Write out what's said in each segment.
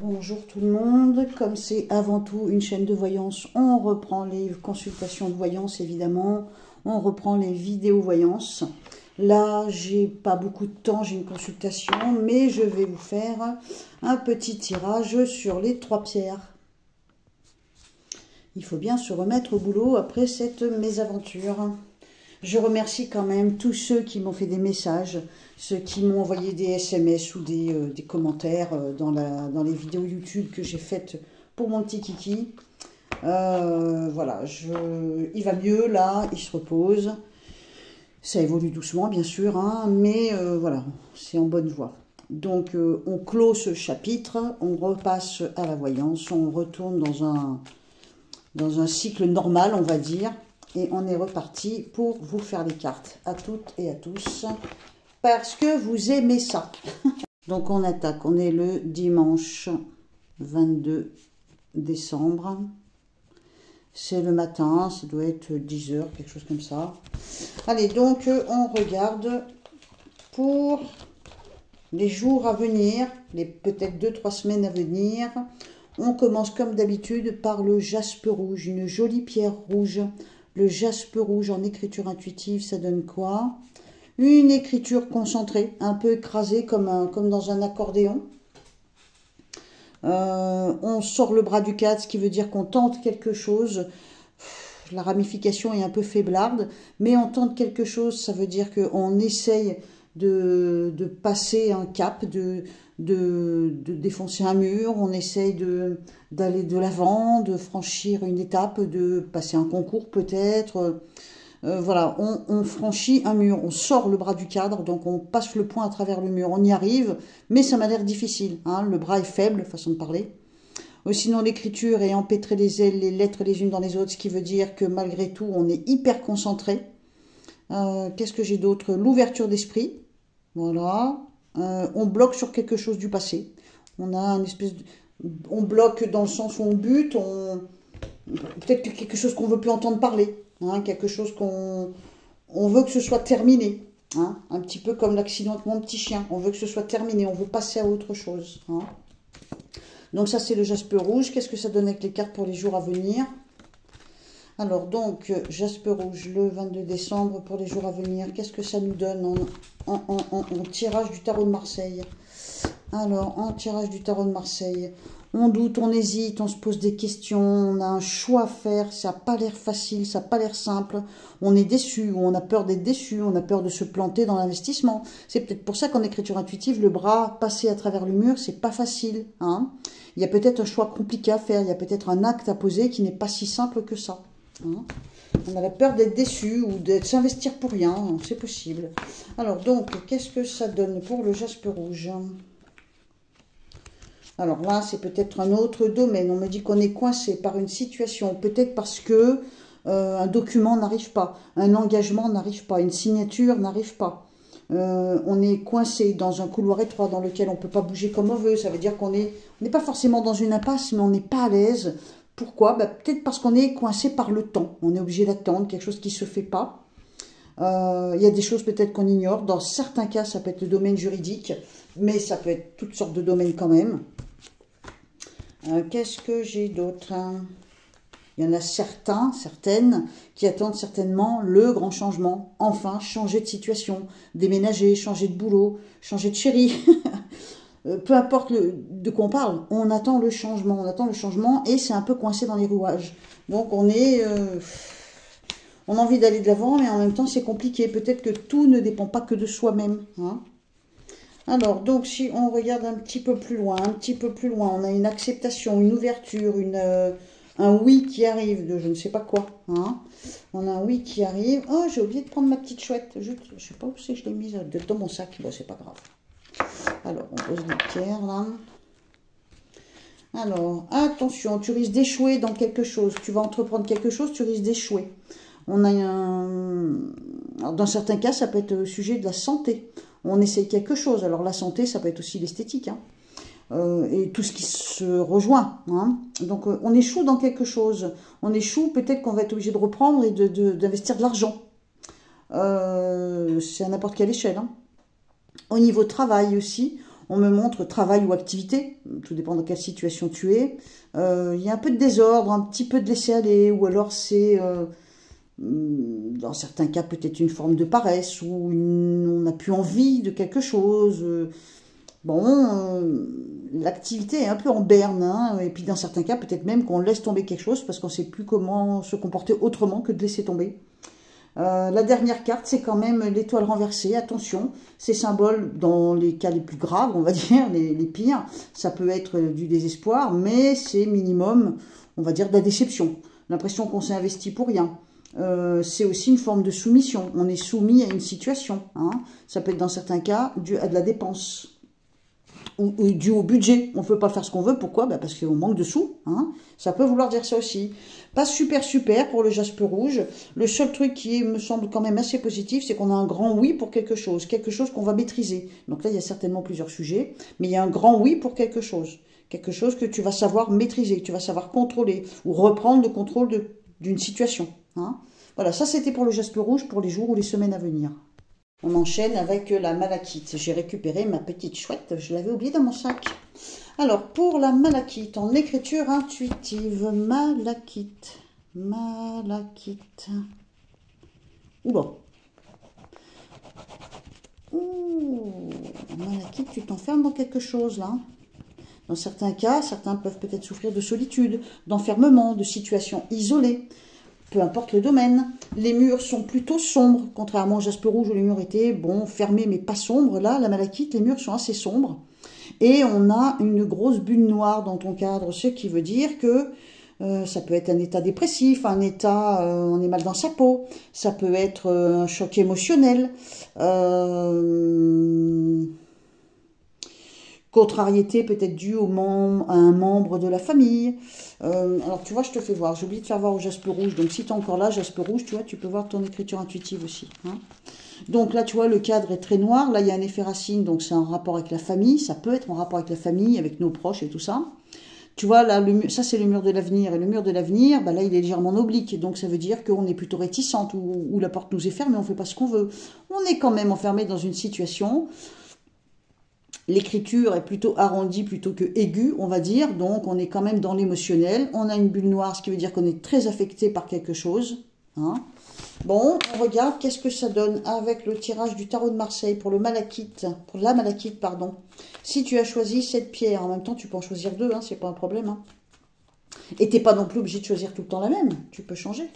Bonjour tout le monde, comme c'est avant tout une chaîne de voyance, on reprend les consultations de voyance évidemment, on reprend les vidéos voyance. Là, j'ai pas beaucoup de temps, j'ai une consultation, mais je vais vous faire un petit tirage sur les 3 pierres. Il faut bien se remettre au boulot après cette mésaventure. Je remercie quand même tous ceux qui m'ont fait des messages, ceux qui m'ont envoyé des SMS ou des commentaires dans les vidéos YouTube que j'ai faites pour mon petit kiki. Voilà, il va mieux là, il se repose. Ça évolue doucement bien sûr, hein, mais voilà, c'est en bonne voie. Donc on clôt ce chapitre, on repasse à la voyance, on retourne dans un cycle normal on va dire. Et on est reparti pour vous faire les cartes à toutes et à tous. Parce que vous aimez ça. Donc on attaque. On est le dimanche 22 décembre. C'est le matin. Ça doit être 10 h, quelque chose comme ça. Allez, donc on regarde pour les jours à venir. Les peut-être 2-3 semaines à venir. On commence comme d'habitude par le jaspe rouge. Une jolie pierre rouge. Le jaspe rouge en écriture intuitive, ça donne quoi? Une écriture concentrée, un peu écrasée comme dans un accordéon. On sort le bras du 4, ce qui veut dire qu'on tente quelque chose. La ramification est un peu faiblarde, mais on tente quelque chose, ça veut dire qu'on essaye de passer un cap, de défoncer un mur, on essaye d'aller de l'avant, de franchir une étape, de passer un concours peut-être. Voilà, on franchit un mur, on sort le bras du cadre, donc on passe le poing à travers le mur. On y arrive, mais ça m'a l'air difficile. Hein, le bras est faible, façon de parler. Sinon, l'écriture est empêtrée les ailes, les lettres les unes dans les autres, ce qui veut dire que malgré tout, on est hyper concentré. Qu'est-ce que j'ai d'autre? L'ouverture d'esprit. Voilà. On bloque sur quelque chose du passé. On a une espèce on bloque dans le sens où on bute, peut-être quelque chose qu'on veut plus entendre parler, hein, quelque chose on veut que ce soit terminé, hein, un petit peu comme l'accident avec mon petit chien. On veut que ce soit terminé, on veut passer à autre chose. Hein. Donc ça c'est le jaspe rouge. Qu'est-ce que ça donne avec les cartes pour les jours à venir? Alors donc, jaspe rouge, le 22 décembre pour les jours à venir. Qu'est-ce que ça nous donne en tirage du tarot de Marseille? Alors, en tirage du tarot de Marseille, on doute, on hésite, on se pose des questions, on a un choix à faire, ça n'a pas l'air facile, ça n'a pas l'air simple. On est déçu, ou on a peur d'être déçu, on a peur de se planter dans l'investissement. C'est peut-être pour ça qu'en écriture intuitive, le bras passé à travers le mur, c'est pas facile. Hein. Il y a peut-être un choix compliqué à faire, il y a peut-être un acte à poser qui n'est pas si simple que ça. Hein. On a la peur d'être déçu ou de s'investir pour rien, c'est possible. Alors donc, qu'est-ce que ça donne pour le jaspe rouge? Alors là, c'est peut-être un autre domaine. On me dit qu'on est coincé par une situation, peut-être parce que un document n'arrive pas, un engagement n'arrive pas, une signature n'arrive pas. On est coincé dans un couloir étroit dans lequel on ne peut pas bouger comme on veut. Ça veut dire qu'on n'est pas forcément dans une impasse, mais on n'est pas à l'aise. Pourquoi? Peut-être parce qu'on est coincé par le temps. On est obligé d'attendre quelque chose qui ne se fait pas. Il y a des choses peut-être qu'on ignore. Dans certains cas, ça peut être le domaine juridique, mais ça peut être toutes sortes de domaines quand même. Qu'est-ce que j'ai d'autre? Il y en a certaines qui attendent certainement le grand changement. Enfin, changer de situation, déménager, changer de boulot, changer de chéri. Peu importe de quoi on parle, on attend le changement et c'est un peu coincé dans les rouages. Donc on a envie d'aller de l'avant, mais en même temps c'est compliqué. Peut-être que tout ne dépend pas que de soi-même. Hein. Alors, donc si on regarde un petit peu plus loin, on a une acceptation, une ouverture, un oui qui arrive de je ne sais pas quoi. Hein. On a un oui qui arrive. Oh, j'ai oublié de prendre ma petite chouette. Je ne sais pas où c'est que je l'ai mise dans mon sac. Bon, c'est pas grave. Alors, on pose les pierres, là. Alors, attention, tu risques d'échouer dans quelque chose. Tu vas entreprendre quelque chose, tu risques d'échouer. On a alors, dans certains cas, ça peut être au sujet de la santé. On essaye quelque chose. Alors, la santé, ça peut être aussi l'esthétique. Hein. Et tout ce qui se rejoint. Hein. Donc, on échoue dans quelque chose. On échoue, peut-être qu'on va être obligé de reprendre et d'investir de l'argent. C'est à n'importe quelle échelle. Hein. Au niveau travail aussi, On me montre travail ou activité, tout dépend de quelle situation tu es. Il y a un peu de désordre, un petit peu de laisser-aller, ou alors c'est, dans certains cas, peut-être une forme de paresse, ou on n'a plus envie de quelque chose. L'activité est un peu en berne, hein, et puis dans certains cas, peut-être même qu'on laisse tomber quelque chose parce qu'on ne sait plus comment se comporter autrement que de laisser tomber. La dernière carte, c'est quand même l'étoile renversée. Attention, ces symboles, dans les cas les plus graves, on va dire, les pires, ça peut être du désespoir, mais c'est minimum, on va dire, de la déception. L'impression qu'on s'est investi pour rien. C'est aussi une forme de soumission. On est soumis à une situation. Hein. Ça peut être dans certains cas dû à de la dépense. Ou dû au budget. On ne peut pas faire ce qu'on veut. Pourquoi? Parce qu'on manque de sous. Hein. Ça peut vouloir dire ça aussi. Pas super pour le jaspe rouge. Le seul truc qui me semble quand même assez positif, c'est qu'on a un grand oui pour quelque chose qu'on va maîtriser. Donc là, il y a certainement plusieurs sujets, mais il y a un grand oui pour quelque chose que tu vas savoir maîtriser, que tu vas savoir contrôler, ou reprendre le contrôle d'une situation. Hein. Voilà, ça c'était pour le jaspe rouge pour les jours ou les semaines à venir. On enchaîne avec la malachite. J'ai récupéré ma petite chouette, je l'avais oubliée dans mon sac. Alors, pour la malachite, en écriture intuitive, malachite. Oula. Ouh, malachite, tu t'enfermes dans quelque chose, là. Dans certains cas, certains peuvent peut-être souffrir de solitude, d'enfermement, de situations isolées. Peu importe le domaine, les murs sont plutôt sombres, contrairement au jaspe rouge où les murs étaient, bon, fermés mais pas sombres. Là, la malachite, les murs sont assez sombres. Et on a une grosse bulle noire dans ton cadre, ce qui veut dire que ça peut être un état dépressif, un état, on est mal dans sa peau, ça peut être un choc émotionnel, contrariété peut-être due à un membre de la famille. Alors tu vois, je te fais voir, j'ai oublié de faire voir au jaspe rouge, donc si tu es encore là, jaspe rouge, tu vois, tu peux voir ton écriture intuitive aussi. Hein. Donc là, tu vois, le cadre est très noir, là il y a un effet racine, donc c'est en rapport avec la famille, ça peut être en rapport avec la famille, avec nos proches et tout ça. Tu vois, là, ça c'est le mur de l'avenir, et le mur de l'avenir, là il est légèrement oblique, donc ça veut dire qu'on est plutôt réticente, ou la porte nous est fermée, on ne fait pas ce qu'on veut. On est quand même enfermé dans une situation. L'écriture est plutôt arrondie plutôt que aiguë, on va dire. Donc, on est quand même dans l'émotionnel. On a une bulle noire, ce qui veut dire qu'on est très affecté par quelque chose. Hein. Bon, on regarde qu'est-ce que ça donne avec le tirage du tarot de Marseille pour la malachite, pardon. Si tu as choisi cette pierre, en même temps, tu peux en choisir deux, hein, c'est pas un problème. Hein. Et tu n'es pas non plus obligé de choisir tout le temps la même. Tu peux changer.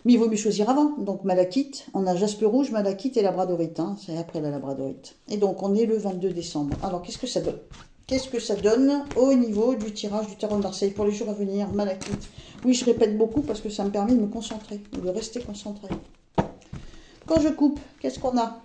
Mais il vaut mieux choisir avant. Donc malachite, on a jaspe rouge, malachite et labradorite. Hein. C'est après la labradorite. Et donc on est le 22 décembre. Alors qu'est-ce que ça donne? Qu'est-ce que ça donne au niveau du tirage du tarot de Marseille pour les jours à venir? Malachite. Oui, je répète beaucoup parce que ça me permet de me concentrer, de rester concentré. Quand je coupe, qu'est-ce qu'on a?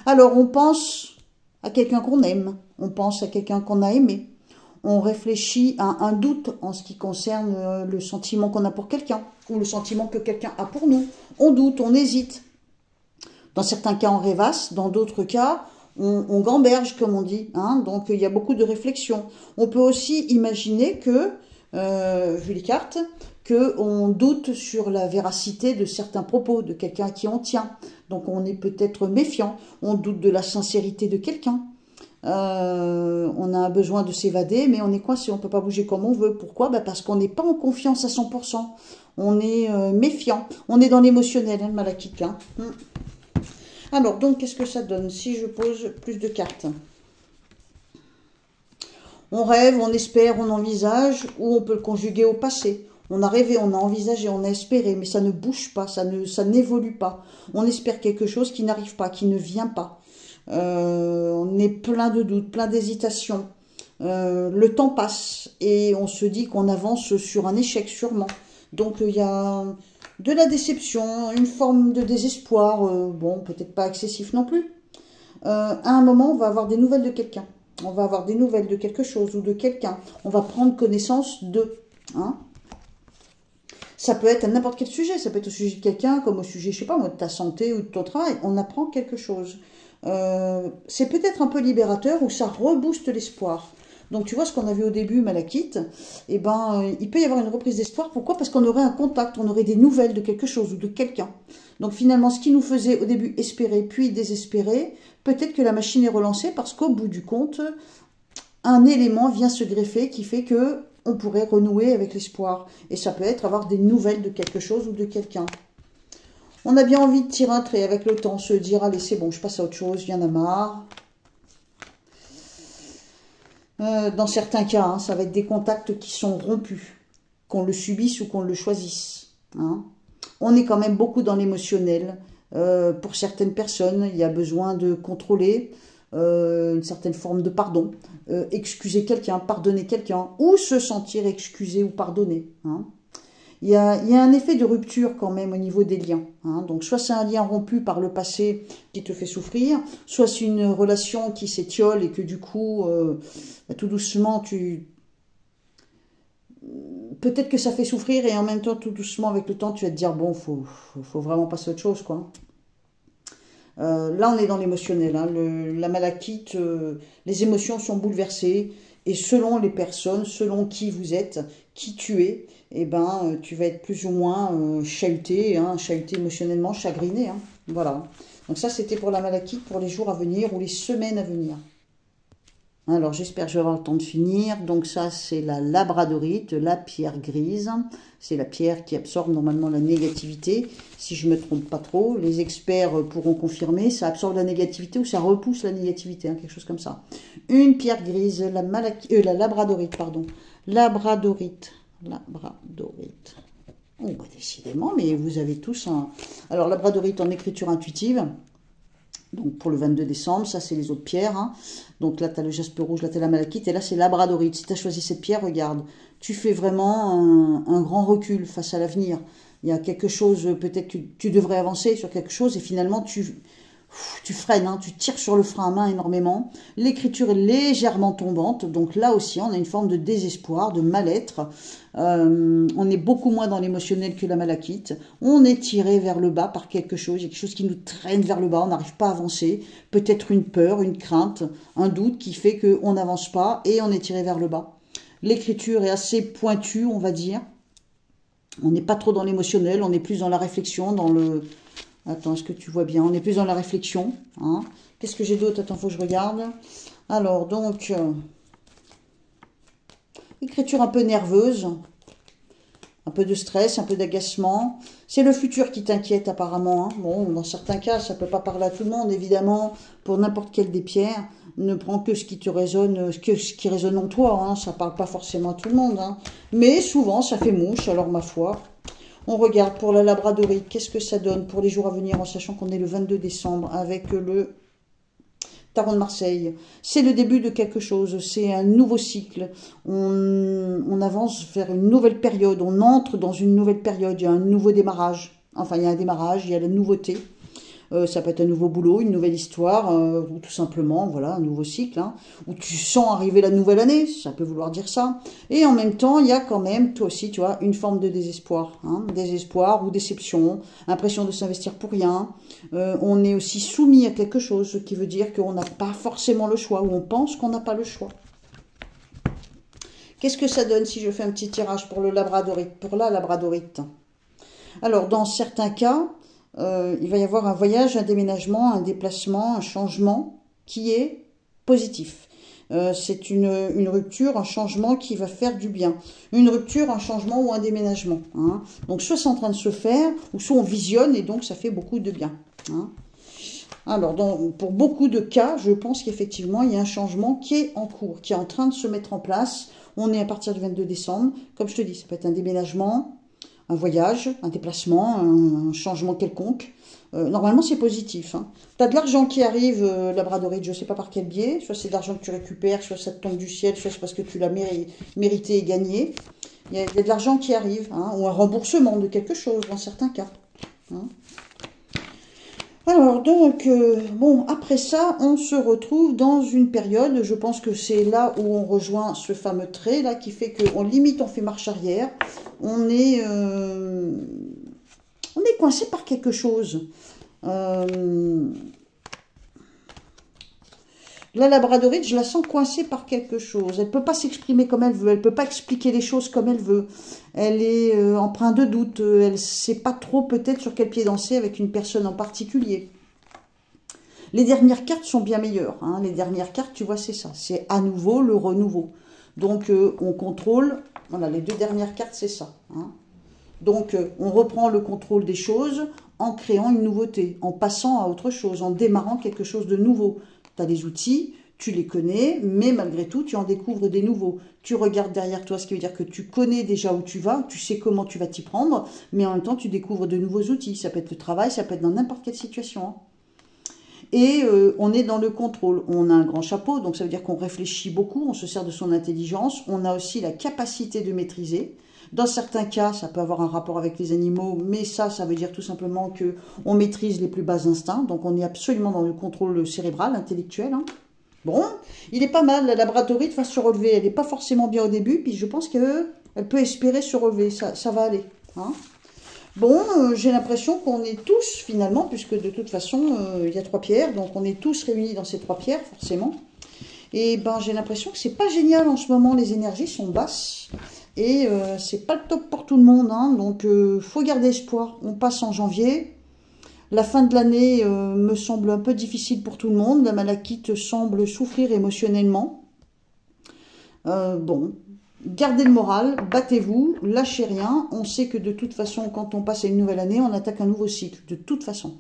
Alors on pense à quelqu'un qu'on aime. On pense à quelqu'un qu'on a aimé. On réfléchit à un doute en ce qui concerne le sentiment qu'on a pour quelqu'un ou le sentiment que quelqu'un a pour nous. On doute, on hésite. Dans certains cas, on rêvasse. Dans d'autres cas, on gamberge, comme on dit. Hein. Donc, il y a beaucoup de réflexion. On peut aussi imaginer que, vu les cartes, qu'on doute sur la véracité de certains propos de quelqu'un à qui on tient. Donc, on est peut-être méfiant. On doute de la sincérité de quelqu'un. On a besoin de s'évader, mais on est coincé, on ne peut pas bouger comme on veut. Pourquoi? Parce qu'on n'est pas en confiance à 100%. On est méfiant. On est dans l'émotionnel, hein, le malachite, là. Alors, donc, qu'est-ce que ça donne si je pose plus de cartes? On rêve, on espère, on envisage, ou on peut le conjuguer au passé. On a rêvé, on a envisagé, on a espéré, mais ça ne bouge pas, ça n'évolue pas. On espère quelque chose qui n'arrive pas, qui ne vient pas. On est plein de doutes, plein d'hésitations. Le temps passe et on se dit qu'on avance sur un échec sûrement. Donc il y a de la déception, une forme de désespoir, bon peut-être pas excessif non plus. À un moment on va avoir des nouvelles de quelqu'un. On va avoir des nouvelles de quelque chose ou de quelqu'un. On va prendre connaissance d'eux. Hein. Ça peut être à n'importe quel sujet. Ça peut être au sujet de quelqu'un comme au sujet, je sais pas moi, de ta santé ou de ton travail. On apprend quelque chose. C'est peut-être un peu libérateur ou ça rebooste l'espoir. Donc tu vois ce qu'on a vu au début, Malakite, eh ben, il peut y avoir une reprise d'espoir. Pourquoi? Parce qu'on aurait un contact, on aurait des nouvelles de quelque chose ou de quelqu'un. Donc finalement, ce qui nous faisait au début espérer, puis désespérer, peut-être que la machine est relancée parce qu'au bout du compte, un élément vient se greffer qui fait que on pourrait renouer avec l'espoir. Et ça peut être avoir des nouvelles de quelque chose ou de quelqu'un. On a bien envie de tirer un trait avec le temps, se dire, allez, c'est bon, je passe à autre chose, il y en a marre. Dans certains cas, hein, ça va être des contacts qui sont rompus, qu'on le subisse ou qu'on le choisisse. Hein. On est quand même beaucoup dans l'émotionnel. Pour certaines personnes, il y a besoin de contrôler une certaine forme de pardon, excuser quelqu'un, pardonner quelqu'un, ou se sentir excusé ou pardonné. Hein. Il y a un effet de rupture quand même au niveau des liens. Hein. Donc soit c'est un lien rompu par le passé qui te fait souffrir, soit c'est une relation qui s'étiole et que du coup, tout doucement, peut-être que ça fait souffrir et en même temps, tout doucement, avec le temps, tu vas te dire, bon, faut vraiment passer à autre chose, quoi. Là, on est dans l'émotionnel. Hein. La malachite, les émotions sont bouleversées. Et selon les personnes, selon qui vous êtes, qui tu es, eh ben, tu vas être plus ou moins chahuté, hein, chahuté émotionnellement, chagriné. Hein. Voilà. Donc ça, c'était pour la malachite, pour les jours à venir ou les semaines à venir. Alors, j'espère que je vais avoir le temps de finir. Donc ça, c'est la labradorite, la pierre grise. C'est la pierre qui absorbe normalement la négativité. Si je ne me trompe pas trop, les experts pourront confirmer. Ça absorbe la négativité ou ça repousse la négativité, hein, quelque chose comme ça. Une pierre grise, la labradorite, pardon. Labradorite. Labradorite. Oh, bah, décidément, mais vous avez tous un... Alors, labradorite en écriture intuitive. Donc pour le 22 décembre, ça c'est les autres pierres. Hein. Donc là tu as le jaspe rouge, là tu as la malachite et là c'est labradorite. Si tu as choisi cette pierre, regarde, tu fais vraiment un grand recul face à l'avenir. Il y a quelque chose, peut-être que tu devrais avancer sur quelque chose et finalement tu freines, hein, tu tires sur le frein à main énormément. L'écriture est légèrement tombante, donc là aussi on a une forme de désespoir, de mal-être. On est beaucoup moins dans l'émotionnel que la malachite. On est tiré vers le bas par quelque chose, il y a quelque chose qui nous traîne vers le bas, on n'arrive pas à avancer. Peut-être une peur, une crainte, un doute qui fait qu'on n'avance pas et on est tiré vers le bas. L'écriture est assez pointue, on va dire. On n'est pas trop dans l'émotionnel, on est plus dans la réflexion, dans le... Attends, est-ce que tu vois bien? On est plus dans la réflexion. Hein. Qu'est-ce que j'ai d'autre? Attends, faut que je regarde. Alors, donc, écriture un peu nerveuse, un peu de stress, un peu d'agacement. C'est le futur qui t'inquiète apparemment. Hein. Bon, dans certains cas, ça ne peut pas parler à tout le monde, évidemment. Pour n'importe quelle des pierres, ne prends que ce qui te résonne, ce qui résonne en toi. Hein. Ça ne parle pas forcément à tout le monde. Hein. Mais souvent, ça fait mouche, alors ma foi... On regarde pour la labradorite, qu'est-ce que ça donne pour les jours à venir, en sachant qu'on est le 22 décembre avec le Tarot de Marseille. C'est le début de quelque chose, c'est un nouveau cycle. On avance vers une nouvelle période, on entre dans une nouvelle période, il y a un nouveau démarrage. Enfin, il y a un démarrage, il y a la nouveauté. Ça peut être un nouveau boulot, une nouvelle histoire, ou tout simplement, voilà, un nouveau cycle, hein, où tu sens arriver la nouvelle année, ça peut vouloir dire ça. Et en même temps, il y a quand même, toi aussi, tu vois, une forme de désespoir, hein, désespoir ou déception, impression de s'investir pour rien. On est aussi soumis à quelque chose, ce qui veut dire qu'on n'a pas forcément le choix, ou on pense qu'on n'a pas le choix. Qu'est-ce que ça donne si je fais un petit tirage pour le labradorite, pour la labradorite? Alors, dans certains cas... il va y avoir un voyage, un déménagement, un déplacement, un changement qui est positif. C'est une rupture, un changement qui va faire du bien. Une rupture, un changement ou un déménagement. Hein. Donc soit c'est en train de se faire, ou soit on visionne et donc ça fait beaucoup de bien. Hein. Alors, pour beaucoup de cas, je pense qu'effectivement, il y a un changement qui est en cours, qui est en train de se mettre en place. On est à partir du 22 décembre. Comme je te dis, ça peut être un déménagement, un voyage, un déplacement, un changement quelconque. Normalement, c'est positif. Hein. Tu as de l'argent qui arrive, labradorite, je ne sais pas par quel biais. Soit c'est de l'argent que tu récupères, soit ça te tombe du ciel, soit c'est parce que tu l'as mérité et gagné. Il y a de l'argent qui arrive, hein, ou un remboursement de quelque chose, dans certains cas. Hein. Alors, donc, bon, après ça, on se retrouve dans une période, je pense que c'est là où on rejoint ce fameux trait, là, qui fait qu'on limite, on fait marche arrière, on est coincé par quelque chose. La labradorite, je la sens coincée par quelque chose. Elle ne peut pas s'exprimer comme elle veut. Elle ne peut pas expliquer les choses comme elle veut. Elle est empreinte de doute. Elle ne sait pas trop peut-être sur quel pied danser avec une personne en particulier. Les dernières cartes sont bien meilleures. Hein. Les dernières cartes, tu vois, c'est ça. C'est à nouveau le renouveau. Donc, on contrôle. Voilà, les 2 dernières cartes, c'est ça. Hein. Donc, on reprend le contrôle des choses en créant une nouveauté, en passant à autre chose, en démarrant quelque chose de nouveau. Tu as des outils, tu les connais, mais malgré tout, tu en découvres des nouveaux. Tu regardes derrière toi, ce qui veut dire que tu connais déjà où tu vas, tu sais comment tu vas t'y prendre, mais en même temps, tu découvres de nouveaux outils. Ça peut être le travail, ça peut être dans n'importe quelle situation. Hein. Et on est dans le contrôle. On a un grand chapeau, donc ça veut dire qu'on réfléchit beaucoup, on se sert de son intelligence. On a aussi la capacité de maîtriser. Dans certains cas, ça peut avoir un rapport avec les animaux, mais ça veut dire tout simplement qu'on maîtrise les plus bas instincts. Donc on est absolument dans le contrôle cérébral, intellectuel. Hein. Bon, il est pas mal, la labradorite va se relever. Elle n'est pas forcément bien au début, puis je pense qu'elle peut espérer se relever, ça va aller. Hein. Bon, j'ai l'impression qu'on est tous, finalement, puisque de toute façon, il y a 3 pierres, donc on est tous réunis dans ces 3 pierres, forcément. Et ben, j'ai l'impression que c'est pas génial en ce moment, les énergies sont basses. Et c'est pas le top pour tout le monde, hein, donc faut garder espoir. On passe en janvier. La fin de l'année me semble un peu difficile pour tout le monde. La malachite semble souffrir émotionnellement. Bon, gardez le moral, battez-vous, lâchez rien. On sait que de toute façon, quand on passe à une nouvelle année, on attaque un nouveau cycle, de toute façon.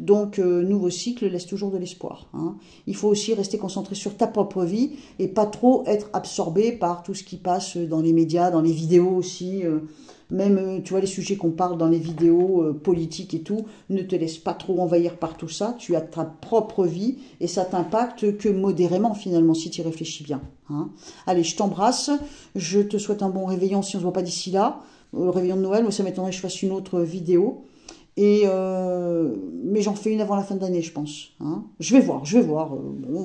Donc, nouveau cycle laisse toujours de l'espoir. Hein. Il faut aussi rester concentré sur ta propre vie et pas trop être absorbé par tout ce qui passe dans les médias, dans les vidéos aussi. Même, tu vois, les sujets qu'on parle dans les vidéos politiques et tout, ne te laisse pas trop envahir par tout ça. Tu as ta propre vie et ça t'impacte que modérément, finalement, si tu y réfléchis bien. Hein. Allez, je t'embrasse. Je te souhaite un bon réveillon si on ne se voit pas d'ici là. Le réveillon de Noël, moi, ça m'étonnerait que je fasse une autre vidéo. Et mais j'en fais une avant la fin de l'année, je pense. Hein. Je vais voir. Bon.